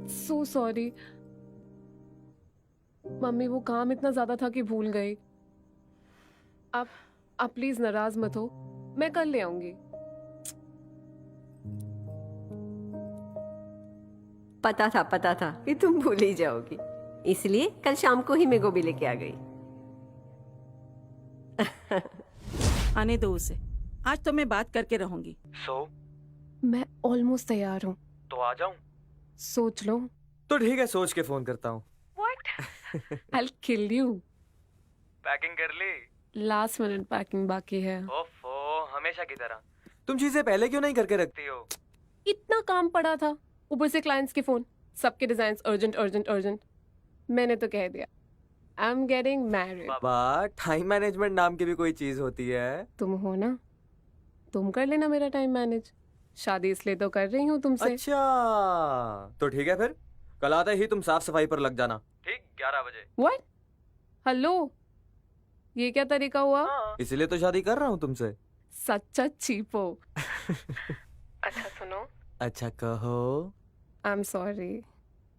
So sorry mummy, वो काम इतना ज्यादा था कि भूल गई। आप प्लीज नाराज मत हो, मैं कल ले आऊंगी। पता था कि तुम भूल ही जाओगी, इसलिए कल शाम को ही मैं गोभी लेके आ गई। आने दो उसे, आज तो मैं बात करके रहूंगी। मैं ऑलमोस्ट तैयार हूँ। तो आ जाऊं? सोच लो। तो ठीक है, सोच के फोन करता हूँ। I'll kill you। पैकिंग कर ली? लास्ट मिनट पैकिंग बाकी है। ओफो, हमेशा की तरह। तुम चीजें पहले क्यों नहीं करके रखती हो? इतना काम पड़ा था, ऊपर से क्लाइंट्स के फोन, सबके डिजाइन्स अर्जेंट अर्जेंट अर्जेंट। मैंने तो कह दिया I am getting married. Baba, time management नाम की भी कोई चीज होती है? तुम हो ना, तुम कर लेना मेरा टाइम मैनेज। शादी इसलिए तो कर रही हूँ तुमसे। अच्छा, तो ठीक है फिर कल आते ही तुम साफ सफाई पर लग जाना, ठीक 11 बजे। व्हाट? हेलो, ये क्या तरीका हुआ? इसीलिए तो शादी कर रहा हूँ तुमसे। सच्चा चीपो। अच्छा सुनो, अच्छा कहो। I am sorry.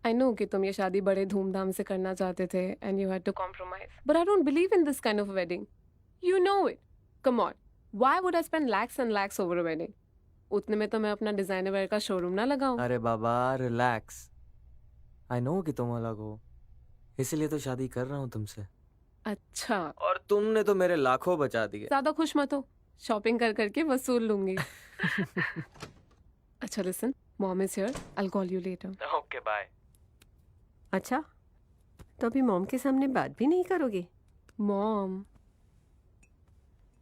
I know कि तुम ये शादी बड़े धूमधाम से करना चाहते थे and you had to compromise, but I don't believe in this kind of wedding. You know it. Come on, why would I spend lakhs and lakhs over a wedding? उतने में तो मैं अपना डिजाइनर वेयर का शोरूम ना लगाऊं। अरे बाबा रिलैक्स, आई नो कि तुम अलग हो, इसीलिए तो शादी कर रहा हूँ तुमसे। अच्छा, और तुमने तो मेरे लाखों बचा दिए। ज्यादा खुश मत हो, शॉपिंग कर करके वसूल लूंगी। अच्छा listen, mom is here, I will call you later. Okay bye. अच्छा, तो अभी मॉम के सामने बात भी नहीं करोगे? मॉम,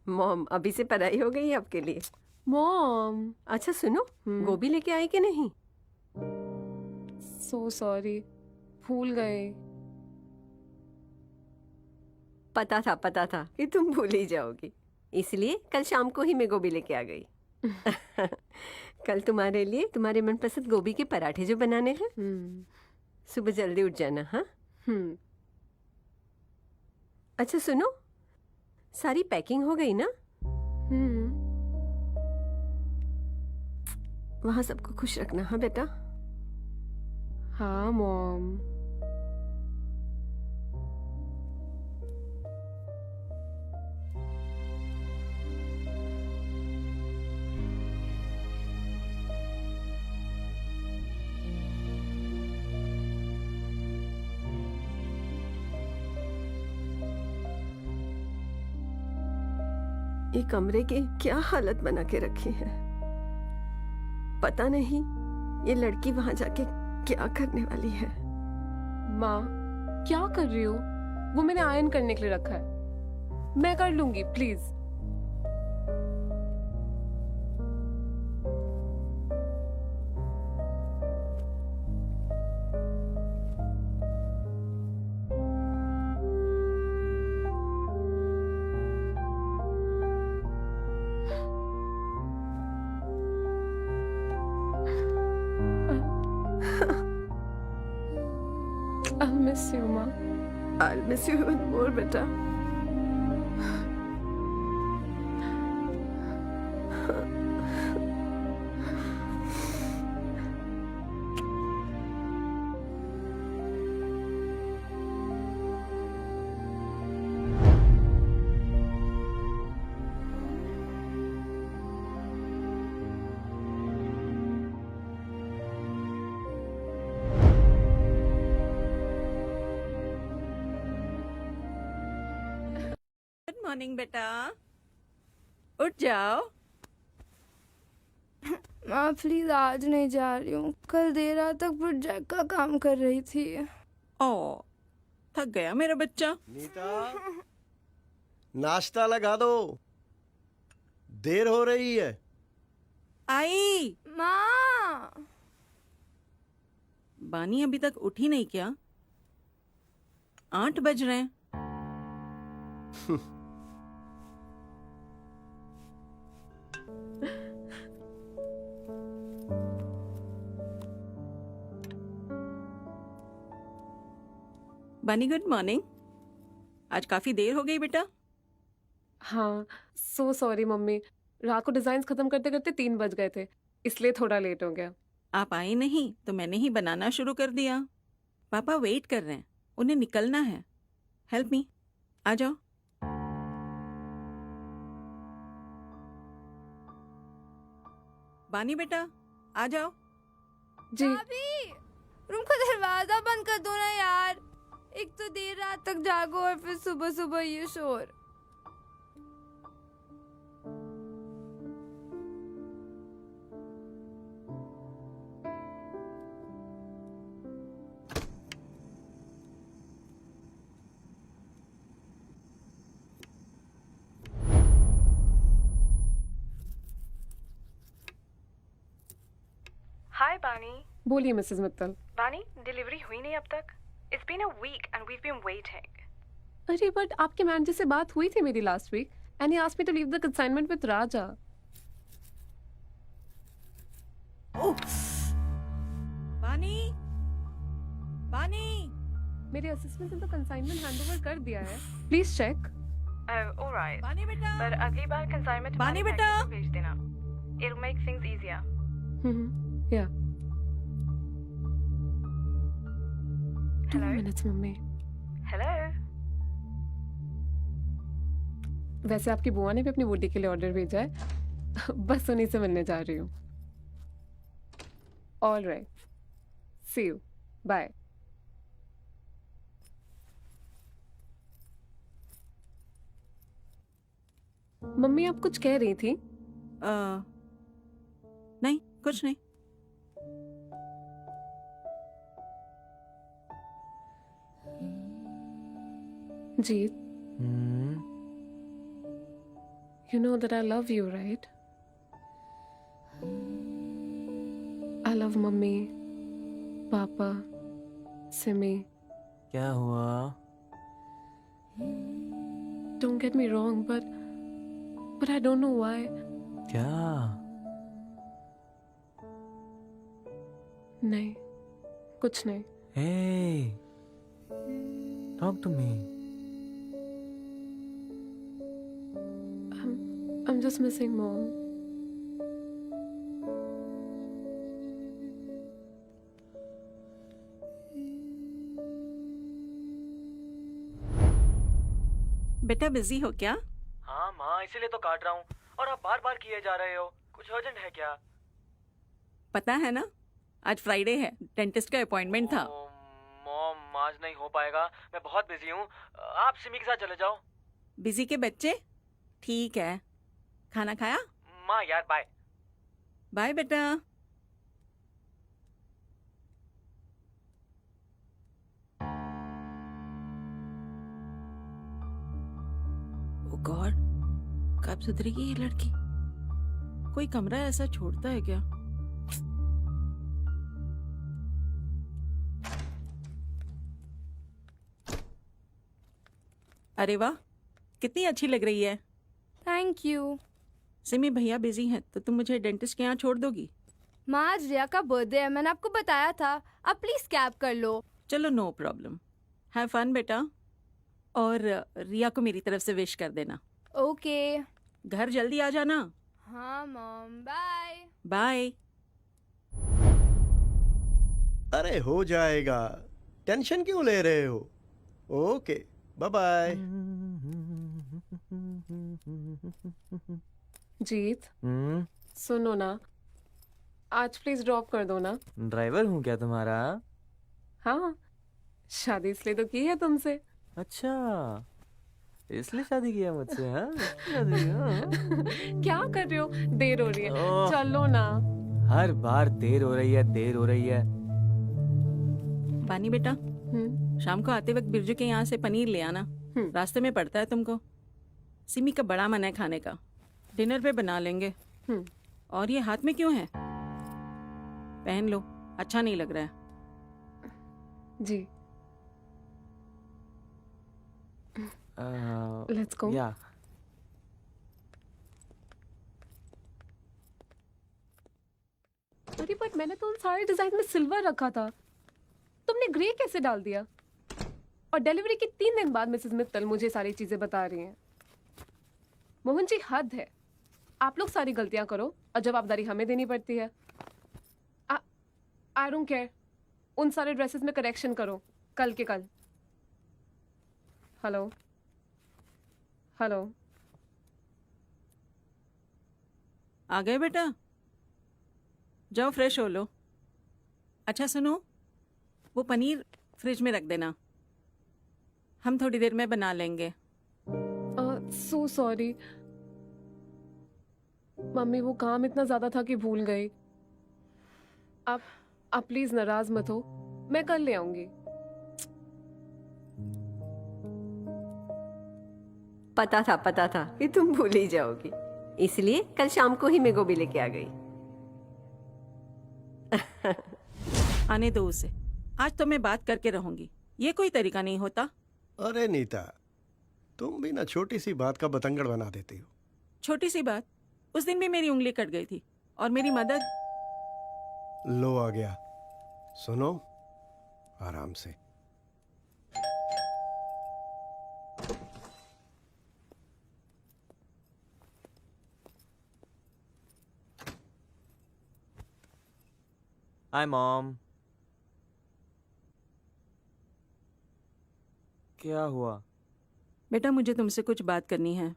मॉम अभी से पढ़ाई हो गई है आपके लिए। मॉम, अच्छा सुनो, गोभी लेके आई कि नहीं? सो सॉरी, भूल गए। पता था कि तुम भूल ही जाओगी, इसलिए कल शाम को ही मैं गोभी लेके आ गई। कल तुम्हारे लिए तुम्हारे मनपसंद गोभी के पराठे जो बनाने हैं, सुबह जल्दी उठ जाना। हाँ। अच्छा सुनो, सारी पैकिंग हो गई ना? वहां सबको खुश रखना। हाँ बेटा। हाँ मॉम। ये कमरे की क्या हालत बना के रखी है, पता नहीं ये लड़की वहां जाके क्या करने वाली है। माँ, क्या कर रही हो? वो मैंने आयरन करने के लिए रखा है, मैं कर लूंगी please. I'll miss you, Ma. I'll miss you even more, बेटा। गुड मॉर्निंग बेटा, उठ जाओ। माँ प्लीज आज नहीं जा रही हूँ, कल देर रात तक प्रोजेक्ट का काम कर रही थी। ओ, थक गया मेरा बच्चा। नीता, नाश्ता लगा दो, देर हो रही है। आई। माँ, बानी अभी तक उठी नहीं क्या? 8 बज रहे हैं। बानी गुड मॉर्निंग, आज काफी देर हो गई बेटा। हाँ, सो सॉरी मम्मी, रात को डिजाइन खत्म करते करते 3 बज गए थे, इसलिए थोड़ा लेट हो गया। आप आए नहीं तो मैंने ही बनाना शुरू कर दिया। पापा वेट कर रहे हैं, उन्हें निकलना है। हेल्प मी, आ जाओ। बानी बेटा, आ जाओ। जी भाभी, रूम का दरवाजा बंद कर दो ना यार। एक तो देर रात तक जागो और फिर सुबह सुबह ये शोर। हाय बानी। बोलिए मिसेस मित्तल। बानी, डिलीवरी हुई नहीं अब तक। It's been a week and we've been waiting. अरे बट आपके मैनेजर से बात हुई थी मेरी last week and he asked me to leave the consignment with Raja. Bani, Bani. मेरे असिस्टेंट ने तो कंसाइनमेंट हैंडओवर कर दिया है, प्लीज चेक। ऑलराइट, बानी बेटा, पर अगली बार कंसाइनमेंट बानी बेटा। भेज देना। It will make things easier. या 2 Hello? minutes mummy. हेलो। वैसे आपकी बुआ ने भी अपनी बूटी के लिए ऑर्डर भेजा है, बस उन्हीं से मिलने जा रही हूँ। All right, see you, bye. Mummy आप कुछ कह रही थी? नहीं, कुछ नहीं। Jeet, hmm, you know that I love you, right? I love mummy, papa, Simi. क्या हुआ? Don't get me wrong, but I don't know why. क्या? नहीं, कुछ नहीं। Hey, talk to me. I'm just missing mom. बेटा बिजी हो क्या? हाँ माँ, इसीलिए तो काट रहा हूँ। और आप बार बार किए जा रहे हो। कुछ अर्जेंट है क्या? पता है ना, आज फ्राइडे है, डेंटिस्ट का अपॉइंटमेंट था। ओ, मॉम आज नहीं हो पाएगा, मैं बहुत बिजी हूँ। आप सिमी के साथ चले जाओ। बिजी के बच्चे? ठीक है। खाना खाया? माँ यार, बाय। बाय बेटा। ओ गॉड, कब सुधरेगी ये लड़की? कोई कमरा ऐसा छोड़ता है क्या? अरे वाह, कितनी अच्छी लग रही है। Thank you. सिमी भैया बिजी हैं तो तुम मुझे डेंटिस्ट के यहाँ छोड़ दोगी? माँ, आज रिया का बर्थडे है, मैंने आपको बताया था। आप प्लीज कैब कर लो। चलो, नो प्रॉब्लम। हैव फन बेटा। और रिया को मेरी तरफ से विश कर देना। ओके। घर जल्दी आ जाना। हाँ मॉम, बाय। बाय। अरे हो जाएगा, टेंशन क्यों ले रहे हो? Okay, bye bye. जीत, सुनो ना, आज प्लीज ड्रॉप कर दो ना। ड्राइवर हूँ क्या तुम्हारा? हाँ, शादी इसलिए तो की है तुमसे। अच्छा, इसलिए शादी किया मुझसे? हाँ, शादी, हाँ। क्या कर रहे हो? देर हो रही है, ओह। चलो ना। हर बार देर हो रही है, देर हो रही है। बानी बेटा, शाम को आते वक्त बिरजू के यहाँ से पनीर ले आना, रास्ते में पड़ता है तुमको। सिमी का बड़ा मन है खाने का, डिनर पे बना लेंगे। और ये हाथ में क्यों है? पहन लो, अच्छा नहीं लग रहा है। जी, लेट्स गो। या अरे बट मैंने तो उन सारे डिजाइन में सिल्वर रखा था, तुमने ग्रे कैसे डाल दिया? और डिलीवरी के 3 दिन बाद मिसेस मित्तल मुझे सारी चीजें बता रही हैं। मोहन जी, हद है। आप लोग सारी गलतियां करो और जवाबदारी हमें देनी पड़ती है। आई डोंट केयर, उन सारे ड्रेसेस में करेक्शन करो कल के कल. Hello hello. आ गए बेटा? जाओ फ्रेश हो लो. अच्छा सुनो, वो पनीर फ्रिज में रख देना, हम थोड़ी देर में बना लेंगे. सो सॉरी मम्मी, वो काम इतना ज्यादा था कि भूल गई. आप प्लीज नाराज मत हो, मैं कल ले आऊंगी. पता था कि तुम भूल ही जाओगी, इसलिए कल शाम को ही मैं गोभी लेके आ गई. आने दो उसे, आज तो मैं बात करके रहूंगी. ये कोई तरीका नहीं होता. अरे नीता, तुम भी ना छोटी सी बात का बतंगड़ बना देती हो. छोटी सी बात, उस दिन भी मेरी उंगली कट गई थी और मेरी मदद. लो आ गया. सुनो, आराम से. Hi mom. क्या हुआ? बेटा मुझे तुमसे कुछ बात करनी है.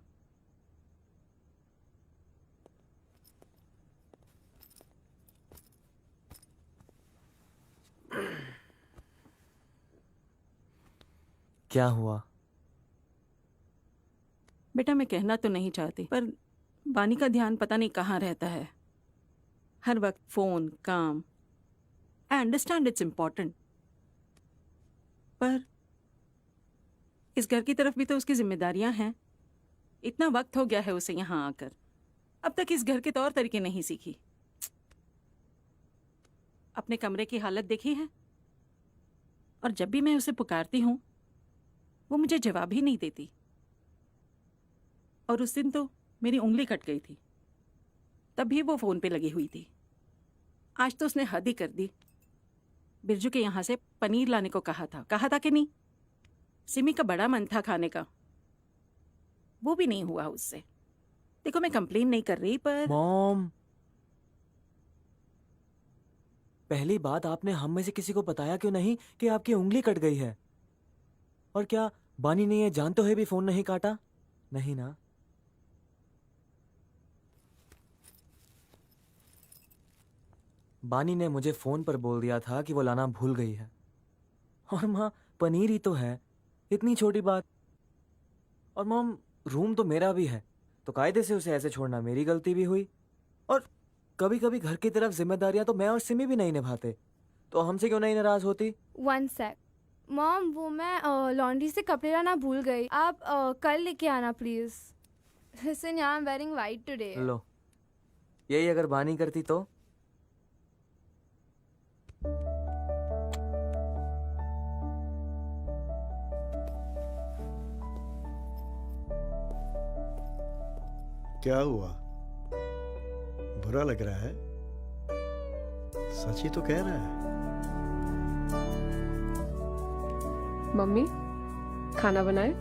क्या हुआ? बेटा मैं कहना तो नहीं चाहती, पर बानी का ध्यान पता नहीं कहाँ रहता है. हर वक्त फोन, काम. आई अंडरस्टैंड इट्स इम्पोर्टेंट, पर इस घर की तरफ भी तो उसकी जिम्मेदारियां हैं. इतना वक्त हो गया है उसे यहाँ आकर, अब तक इस घर के तौर तरीके नहीं सीखी. अपने कमरे की हालत देखी है, और जब भी मैं उसे पुकारती हूँ वो मुझे जवाब ही नहीं देती. और उस दिन तो मेरी उंगली कट गई थी, तब भी वो फोन पे लगी हुई थी. आज तो उसने हद ही कर दी. बिरजू के यहाँ से पनीर लाने को कहा था कि नहीं. सिमी का बड़ा मन था खाने का, वो भी नहीं हुआ उससे. देखो मैं कंप्लेन नहीं कर रही, पर मॉम, पहली बात आपने हम में से किसी को बताया क्यों नहीं कि आपकी उंगली कट गई है? और क्या बानी ने ये जानते हुए भी फोन नहीं काटा? नहीं ना? बानी ने मुझे फोन पर बोल दिया था कि वो लाना भूल गई है. और माँ, पनीर ही तो है, इतनी छोटी बात. और मॉम, रूम तो मेरा भी है, तो कायदे से उसे ऐसे छोड़ना मेरी गलती भी हुई. और कभी कभी घर की तरफ जिम्मेदारियां तो मैं और सिमी भी नहीं निभाते, तो हमसे क्यों नहीं नाराज होती? 1 sec. मॉम, वो मैं लॉन्ड्री से कपड़े लाना भूल गई. आप कल लेके आना please. Listen, I am wearing white today. लो, यही अगर बानी करती तो. क्या हुआ? बुरा लग रहा है? सच ही तो कह रहा है. मम्मी, खाना बनाए?